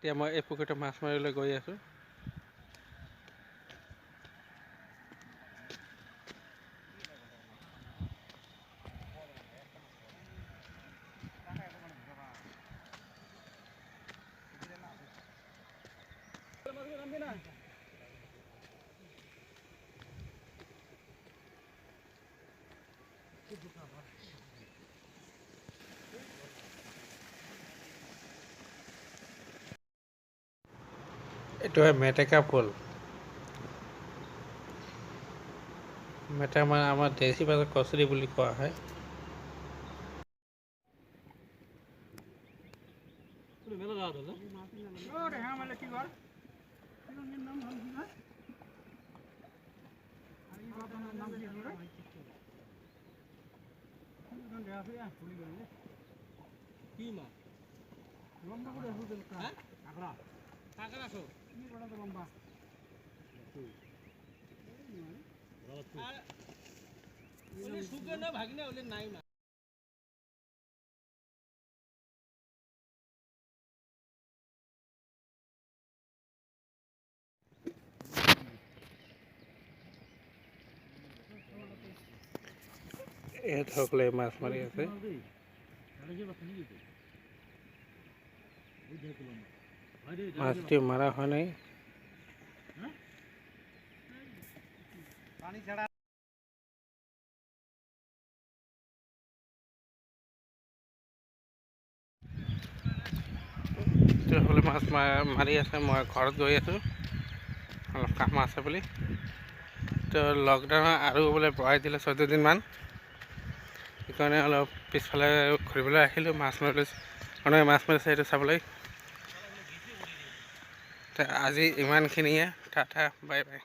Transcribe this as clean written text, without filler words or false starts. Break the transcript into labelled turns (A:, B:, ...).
A: এতিয়া মই এই পুখুৰীতে মাছ মাৰিবলৈ গৈ আছোঁ। এইটো হয় মেটেকা ফুল। মেটেকা মানে আমাৰ দেশী ভাষাত কচুৰি বুলি কোৱা হয়। ইয়াত সকলোৱে মাছ মাৰি আছে। মাছটি মাৰা হোৱা নাই। সকলোৱে মাছ মাৰি আছে। মই ঘৰত গৈ আছোঁ, অলপ কাম আছে বুলি। তো লকডাউন আৰু বোলে বঢ়াই দিলে 14 দিনমান। সেইকাৰণে অলপ পিছফালে ঘূৰিবলৈ আহিলোঁ, মাছ মাৰিবলৈ মানুহে মাছ মাৰিছে সেইটো চাবলৈ। আজি ইমানখিনিয়ে, টাটা বাই বাই।